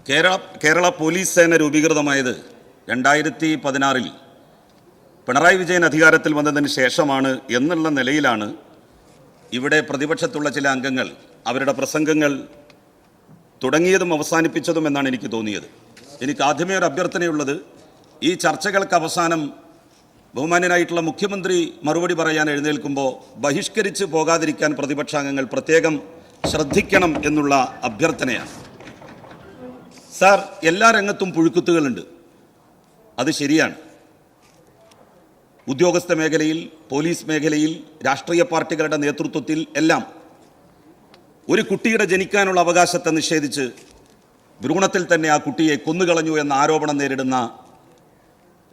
Kerala police സേന രൂപീകൃതമായത് 2016 പിണറായി വിജയൻ അധികാരത്തിൽ വന്നതിന് ശേഷമാണ് എന്നുള്ള നിലയിലാണ് ഇവിടെ പ്രതിപക്ഷത്തുള്ള ചില അംഗങ്ങൾ അവരുടെ പ്രസംഗങ്ങൾ തുടങ്ങിയതും അവസാനിപ്പിച്ചതും എന്നാണ് എനിക്ക് തോന്നിയത്. എനിക്ക് ആദ്യമേ ഒരു അഭ്യർത്ഥനയുള്ളത്, ഈ ചർച്ചകൾക്ക് അവസാനം ബഹുമാന്യനായിട്ടുള്ള മുഖ്യമന്ത്രി മറുപടി പറയാൻ എഴുന്നേൽക്കുമ്പോൾ ബഹിഷ്കരിച്ച് പോകാതിരിക്കാൻ പ്രതിപക്ഷാംഗങ്ങൾ പ്രത്യേകം ശ്രദ്ധിക്കണം എന്നുള്ള അഭ്യർത്ഥനയാണ്. സാർ, എല്ലാ രംഗത്തും പുഴുക്കുത്തുകളുണ്ട്, അത് ശരിയാണ്. ഉദ്യോഗസ്ഥ മേഖലയിൽ, പോലീസ് മേഖലയിൽ, രാഷ്ട്രീയ പാർട്ടികളുടെ നേതൃത്വത്തിൽ എല്ലാം ഒരു കുട്ടിയുടെ ജനിക്കാനുള്ള അവകാശത്തെ നിഷേധിച്ച് ഭ്രൂണത്തിൽ തന്നെ ആ കുട്ടിയെ കൊന്നുകളഞ്ഞു എന്ന ആരോപണം നേരിടുന്ന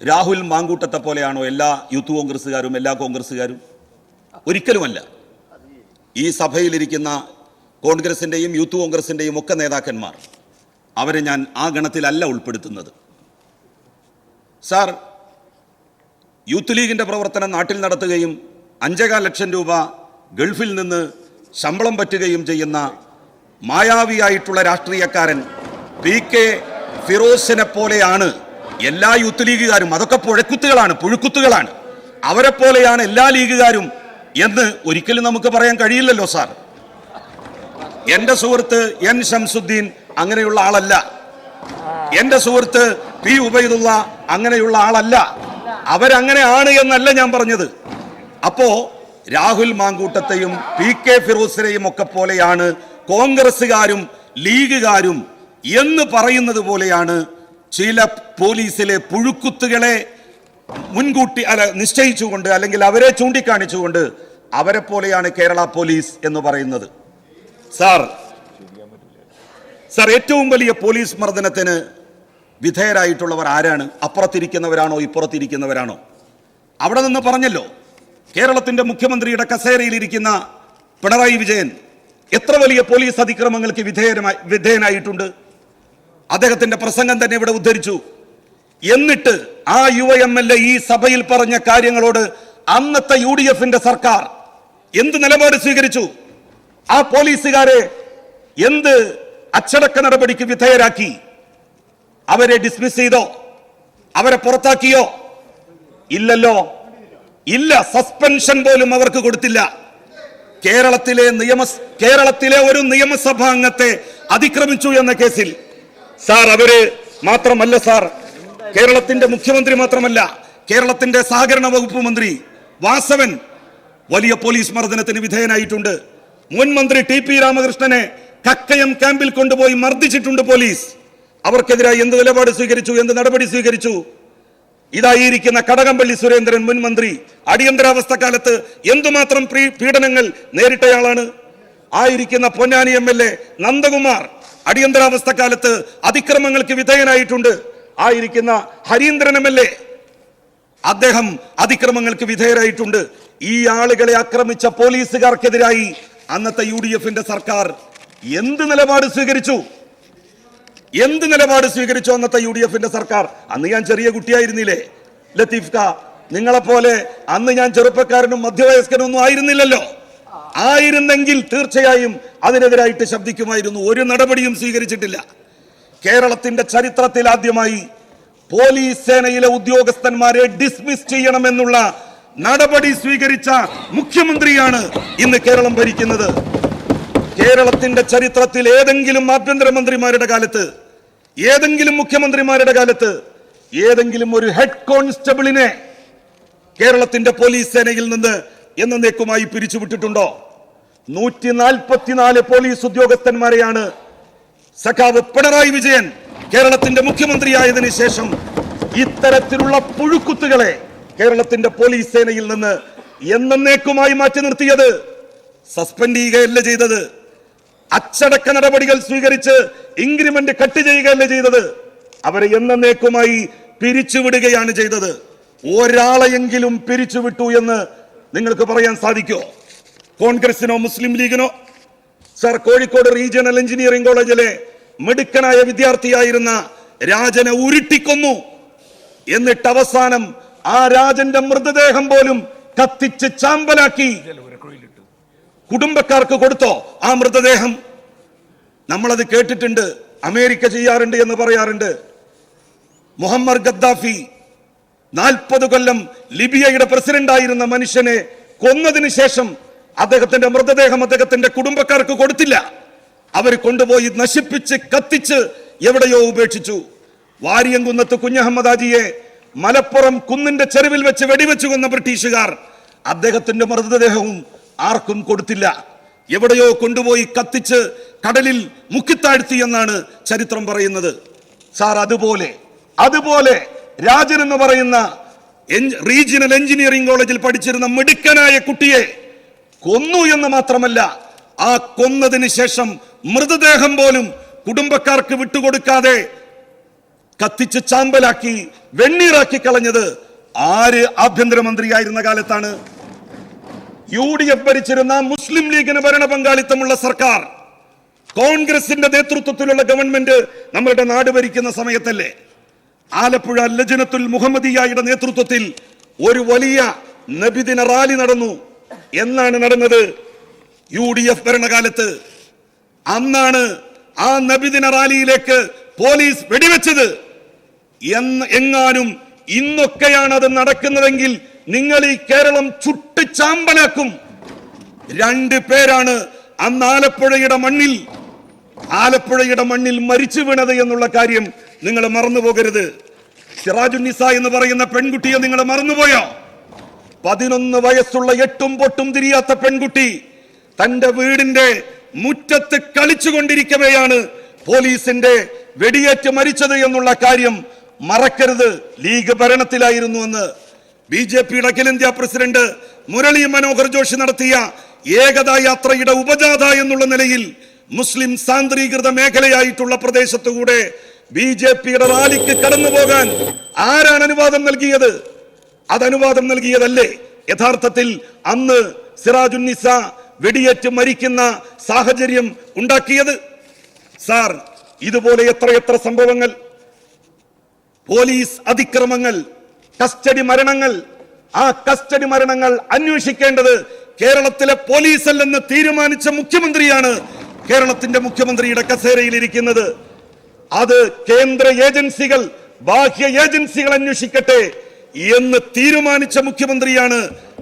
രാഹുൽ മാങ്കൂട്ടത്തെ പോലെയാണോ എല്ലാ യൂത്ത് കോൺഗ്രസ്സുകാരും, എല്ലാ കോൺഗ്രസ്സുകാരും? ഒരിക്കലുമല്ല. ഈ സഭയിലിരിക്കുന്ന കോൺഗ്രസിൻ്റെയും യൂത്ത് കോൺഗ്രസിൻ്റെയും ഒക്കെ നേതാക്കന്മാർ, അവരെ ഞാൻ ആ ഗണത്തിലല്ല ഉൾപ്പെടുത്തുന്നത്. സാർ, യൂത്ത് ലീഗിൻ്റെ പ്രവർത്തനം നാട്ടിൽ നടത്തുകയും 5.25 ലക്ഷം രൂപ ഗൾഫിൽ നിന്ന് ശമ്പളം പറ്റുകയും ചെയ്യുന്ന മായാവിയായിട്ടുള്ള രാഷ്ട്രീയക്കാരൻ PK ഫിറോസിനെ പോലെയാണ് എല്ലാ യൂത്ത് ലീഗുകാരും. അതൊക്കെ പുഴുക്കുത്തുകളാണ്. അവരെ പോലെയാണ് എല്ലാ ലീഗുകാരും എന്ന് ഒരിക്കലും നമുക്ക് പറയാൻ കഴിയില്ലല്ലോ സാർ. എൻ്റെ സുഹൃത്ത് N ശംസുദ്ദീൻ അങ്ങനെയുള്ള ആളല്ല. എൻ്റെ സുഹൃത്ത് P ഉബൈദുള്ള അങ്ങനെയുള്ള ആളല്ല. അവരങ്ങനെ ആണ് എന്നല്ല ഞാൻ പറഞ്ഞത്. അപ്പോ രാഹുൽ മാങ്കൂട്ടത്തെയും PK ഫിറോസിനെയും ഒക്കെ പോലെയാണ് കോൺഗ്രസ്സുകാരും ലീഗുകാരും എന്ന് പറയുന്നത് പോലെയാണ് ചില പോലീസിലെ പുഴുക്കുത്തുകളെ മുൻകൂട്ടി നിശ്ചയിച്ചുകൊണ്ട് അല്ലെങ്കിൽ അവരെ ചൂണ്ടിക്കാണിച്ചുകൊണ്ട് അവരെ പോലെയാണ് കേരള പോലീസ് എന്ന് പറയുന്നത്. സാർ, ഏറ്റവും വലിയ പോലീസ് മർദ്ദനത്തിന് വിധേയരായിട്ടുള്ളവർ ആരാണ്? അപ്പുറത്തിരിക്കുന്നവരാണോ ഇപ്പുറത്തിരിക്കുന്നവരാണോ? അവിടെ നിന്ന് പറഞ്ഞല്ലോ, കേരളത്തിന്റെ മുഖ്യമന്ത്രിയുടെ കസേരയിലിരിക്കുന്ന പിണറായി വിജയൻ എത്ര വലിയ പോലീസ് അതിക്രമങ്ങൾക്ക് വിധേയനായിട്ടുണ്ട്. അദ്ദേഹത്തിന്റെ പ്രസംഗം തന്നെ ഇവിടെ ഉദ്ധരിച്ചു. എന്നിട്ട് ആ UMLA ഈ സഭയിൽ പറഞ്ഞ കാര്യങ്ങളോട് അന്നത്തെ UDF-ന്റെ സർക്കാർ എന്ത് നിലപാട് സ്വീകരിച്ചു? ആ പോലീസുകാരെ എന്ത് അച്ചടക്ക നടപടിക്ക് വിധേയരാക്കി? അവരെ ഡിസ്മിസ് ചെയ്തോ? അവരെ പുറത്താക്കിയോ? ഇല്ലല്ലോ, ഇല്ല. സസ്പെൻഷൻ പോലും അവർക്ക് കൊടുത്തില്ല. കേരളത്തിലെ ഒരു നിയമസഭാ അംഗത്തെ അതിക്രമിച്ചു എന്ന കേസിൽ സാർ, അവര് മാത്രമല്ല സാർ, കേരളത്തിന്റെ മുഖ്യമന്ത്രി മാത്രമല്ല, കേരളത്തിന്റെ സഹകരണ വകുപ്പ് മന്ത്രി വാസവൻ വലിയ പോലീസ് മർദ്ദനത്തിന് വിധേയനായിട്ടുണ്ട്. മുൻ മന്ത്രി TP രാമകൃഷ്ണനെ കക്കയം ക്യാമ്പിൽ കൊണ്ടുപോയി മർദ്ദിച്ചിട്ടുണ്ട് പോലീസ്. അവർക്കെതിരായി എന്ത് നിലപാട് സ്വീകരിച്ചു, എന്ത് നടപടി സ്വീകരിച്ചു? ഇതായിരിക്കുന്ന കടകംപള്ളി സുരേന്ദ്രൻ മുൻ മന്ത്രി അടിയന്തരാവസ്ഥ കാലത്ത് എന്തുമാത്രം പീഡനങ്ങൾ നേരിട്ടയാളാണ്. ആയിരിക്കുന്ന പൊന്നാനി MLA നന്ദകുമാർ അടിയന്തരാവസ്ഥ കാലത്ത് അതിക്രമങ്ങൾക്ക് വിധേയനായിട്ടുണ്ട്. ആയിരിക്കുന്ന ഹരീന്ദ്രൻ MLA അദ്ദേഹം അതിക്രമങ്ങൾക്ക് വിധേയരായിട്ടുണ്ട്. ഈ ആളുകളെ ആക്രമിച്ച പോലീസുകാർക്കെതിരായി അന്നത്തെ UDF-ന്റെ സർക്കാർ എന്ത് നിലപാട് സ്വീകരിച്ചു അന്നത്തെ UDF-ന്റെ സർക്കാർ? അന്ന് ഞാൻ ചെറിയ കുട്ടിയായിരുന്നില്ലേ ലത്തീഫ് ക? നിങ്ങളെപ്പോലെ അന്ന് ഞാൻ ചെറുപ്പക്കാരനും മധ്യവയസ്കനൊന്നും ആയിരുന്നില്ലല്ലോ. ആയിരുന്നെങ്കിൽ തീർച്ചയായും അതിനെതിരായിട്ട് ശബ്ദിക്കുമായിരുന്നു. ഒരു നടപടിയും സ്വീകരിച്ചിട്ടില്ല. കേരളത്തിന്റെ ചരിത്രത്തിൽ ആദ്യമായി പോലീസ് സേനയിലെ ഉദ്യോഗസ്ഥന്മാരെ ഡിസ്മിസ് ചെയ്യണമെന്നുള്ള നടപടി സ്വീകരിച്ച മുഖ്യമന്ത്രിയാണ് ഇന്ന് കേരളം ഭരിക്കുന്നത്. കേരളത്തിന്റെ ചരിത്രത്തിൽ ഏതെങ്കിലും ആഭ്യന്തരമന്ത്രിമാരുടെ കാലത്ത്, ഏതെങ്കിലും മുഖ്യമന്ത്രിമാരുടെ കാലത്ത് ഏതെങ്കിലും ഒരു ഹെഡ് കോൺസ്റ്റബിളിനെ കേരളത്തിന്റെ പോലീസ് സേനയിൽ നിന്ന് എന്നേക്കുമായി പിരിച്ചുവിട്ടിട്ടുണ്ടോ? 144 പോലീസ് ഉദ്യോഗസ്ഥന്മാരെയാണ് സഖാവ് പിണറായി വിജയൻ കേരളത്തിന്റെ മുഖ്യമന്ത്രിയായതിനു ശേഷം ഇത്തരത്തിലുള്ള പുഴുക്കുത്തുകളെ കേരളത്തിന്റെ പോലീസ് സേനയിൽ നിന്ന് എന്നേക്കുമായി മാറ്റി നിർത്തിയത്. സസ്പെൻഡ് ചെയ്യുകയല്ല ചെയ്തത്, അച്ചടക്ക നടപടികൾ സ്വീകരിച്ച് ഇൻക്രിമെന്റ് കട്ട് ചെയ്യുകയല്ല ചെയ്തത്, അവരെ എന്നേക്കുമായി പിരിച്ചുവിടുകയാണ് ചെയ്തത്. ഒരാളെയെങ്കിലും പിരിച്ചുവിട്ടു എന്ന് നിങ്ങൾക്ക് പറയാൻ സാധിക്കോ? കോൺഗ്രസിനോ മുസ്ലിം ലീഗിനോ? സർ, കോഴിക്കോട് റീജിയണൽ എഞ്ചിനീയറിംഗ് കോളേജിലെ മിടുക്കനായ വിദ്യാർത്ഥിയായിരുന്ന രാജനെ ഉരുട്ടിക്കൊന്നു. എന്നിട്ട് അവസാനം ആ രാജന്റെ മൃതദേഹം പോലും കത്തിച്ച് ചാമ്പലാക്കി. കുടുംബക്കാർക്ക് കൊടുത്തോ ആ മൃതദേഹം? നമ്മളത് കേട്ടിട്ടുണ്ട്. അമേരിക്ക ചെയ്യാറുണ്ട് എന്ന് പറയാറുണ്ട്. മുഹമ്മദ് ഗദ്ദാഫി 40 കൊല്ലം ലിബിയയുടെ പ്രസിഡന്റായിരുന്ന മനുഷ്യനെ കൊന്നതിന് ശേഷം അദ്ദേഹത്തിന്റെ മൃതദേഹം അദ്ദേഹത്തിന്റെ കുടുംബക്കാർക്ക് കൊടുത്തില്ല. അവർ കൊണ്ടുപോയി നശിപ്പിച്ച് കത്തിച്ച് എവിടെയോ ഉപേക്ഷിച്ചു. വാരിയംകുന്നത്ത് കുഞ്ഞഹമ്മദ് ഹാജിയെ മലപ്പുറം കുന്നിന്റെ ചെരുവിൽ വെച്ച് വെടിവെച്ചു കൊന്ന ബ്രിട്ടീഷുകാർ അദ്ദേഹത്തിന്റെ മൃതദേഹവും ആർക്കും കൊടുത്തില്ല. എവിടെയോ കൊണ്ടുപോയി കത്തിച്ച് കടലിൽ മുക്കിത്താഴ്ത്തി എന്നാണ് ചരിത്രം പറയുന്നത്. സാർ, അതുപോലെ രാജൻ എന്ന് പറയുന്ന റീജിയണൽ എഞ്ചിനീയറിംഗ് കോളേജിൽ പഠിച്ചിരുന്ന മിടുക്കനായ കുട്ടിയെ കൊന്നു എന്ന് മാത്രമല്ല, ആ കൊന്നതിന് ശേഷം മൃതദേഹം പോലും കുടുംബക്കാർക്ക് വിട്ടുകൊടുക്കാതെ കത്തിച്ച് ചാമ്പലാക്കി വെണ്ണീറാക്കി കളഞ്ഞത് ആര് ആഭ്യന്തരമന്ത്രിയായിരുന്ന കാലത്താണ്? UDF ഭരിച്ചിരുന്ന മുസ്ലിം ലീഗിന് ഭരണ പങ്കാളിത്തമുള്ള സർക്കാർ, കോൺഗ്രസിന്റെ നേതൃത്വത്തിലുള്ള ഗവൺമെന്റ് നമ്മളുടെ നാട് ഭരിക്കുന്ന സമയത്തല്ലേ ആലപ്പുഴ ലജ്നത്തുൽ മുഹമ്മദിയയുടെ നേതൃത്വത്തിൽ ഒരു വലിയ നബിദിന റാലി നടന്നു. എന്നാണ് നടന്നത്? UDF ഭരണകാലത്ത്. അന്നാണ് ആ നബിദിന റാലിയിലേക്ക് പോലീസ് വെടിവെച്ചത്. എങ്ങാനും ഇന്നൊക്കെയാണ് അത് നടക്കുന്നതെങ്കിൽ നിങ്ങൾ ഈ കേരളം ചുട്ട് ചാമ്പലാക്കും. 2 പേരാണ് അന്ന് ആലപ്പുഴയുടെ മണ്ണിൽ മരിച്ചു വീണത് എന്നുള്ള കാര്യം നിങ്ങൾ മറന്നു പോകരുത്. സിറാജുന്നിസ എന്ന് പറയുന്ന പെൺകുട്ടിയെ നിങ്ങൾ മറന്നുപോയോ? 11 വയസ്സുള്ള എട്ടും പൊട്ടും തിരിയാത്ത പെൺകുട്ടി തന്റെ വീടിന്റെ മുറ്റത്ത് കളിച്ചുകൊണ്ടിരിക്കവെയാണ് പോലീസിന്റെ വെടിയേറ്റ് മരിച്ചത് എന്നുള്ള കാര്യം മറക്കരുത്. ലീഗ് ഭരണത്തിലായിരുന്നു എന്ന്. BJPയുടെ അഖിലേന്ത്യാ പ്രസിഡന്റ് മുരളി മനോഹർ ജോഷി നടത്തിയ ഏകതാ യാത്രയുടെ ഉപജാഥ എന്നുള്ള നിലയിൽ മുസ്ലിം സാന്ദ്രീകൃത മേഖലയായിട്ടുള്ള പ്രദേശത്തുകൂടെ BJPയുടെ റാലിക്ക് കടന്നു പോകാൻ ആരാണ് അനുവാദം നൽകിയത്? അതനുവാദം നൽകിയതല്ലേ യഥാർത്ഥത്തിൽ അന്ന് സിറാജുന്നിസ വെടിയേറ്റ് മരിക്കുന്ന സാഹചര്യം ഉണ്ടാക്കിയത്? സാർ, ഇതുപോലെ എത്രയെത്ര സംഭവങ്ങൾ, പോലീസ് അതിക്രമങ്ങൾ, കസ്റ്റഡി മരണങ്ങൾ. ആ കസ്റ്റഡി മരണങ്ങൾ അന്വേഷിക്കേണ്ടത് കേരളത്തിലെ പോലീസ് അല്ലെന്ന് തീരുമാനിച്ച മുഖ്യമന്ത്രിയാണ് കേരളത്തിന്റെ മുഖ്യമന്ത്രിയുടെ കസേരയിൽ ഇരിക്കുന്നത്. അത് കേന്ദ്ര ഏജൻസികൾ, ബാഹ്യ ഏജൻസികൾ അന്വേഷിക്കട്ടെ എന്ന് തീരുമാനിച്ച മുഖ്യമന്ത്രിയാണ്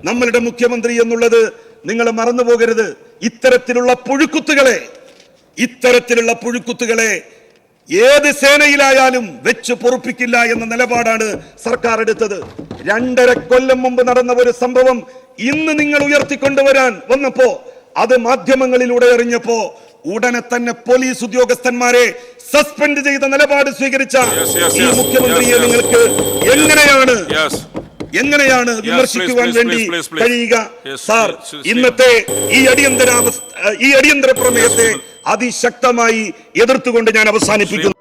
നമ്മളുടെ മുഖ്യമന്ത്രി എന്നുള്ളത് നിങ്ങൾ മറന്നു പോകരുത്. ഇത്തരത്തിലുള്ള പുഴുക്കുത്തുകളെ ഏത് സേനയിലായാലും വെച്ച് പൊറുപ്പിക്കില്ല എന്ന നിലപാടാണ് സർക്കാർ എടുത്തത്. 2.5 കൊല്ലം മുമ്പ് നടന്ന ഒരു സംഭവം ഇന്ന് നിങ്ങൾ ഉയർത്തിക്കൊണ്ടുവരാൻ വന്നപ്പോ, അത് മാധ്യമങ്ങളിലൂടെ അറിഞ്ഞപ്പോ ഉടനെ തന്നെ പോലീസ് ഉദ്യോഗസ്ഥന്മാരെ സസ്പെൻഡ് ചെയ്ത നിലപാട് സ്വീകരിച്ച ഈ മുഖ്യമന്ത്രിയെ നിങ്ങൾക്ക് എങ്ങനെയാണ് വിമർശിക്കുവാൻ വേണ്ടി കഴിയുക? സാർ, ഇന്നത്തെ ഈ അടിയന്തര പ്രമേയത്തെ അതിശക്തമായി എതിർത്തുകൊണ്ട് ഞാൻ അവസാനിപ്പിക്കുന്നു.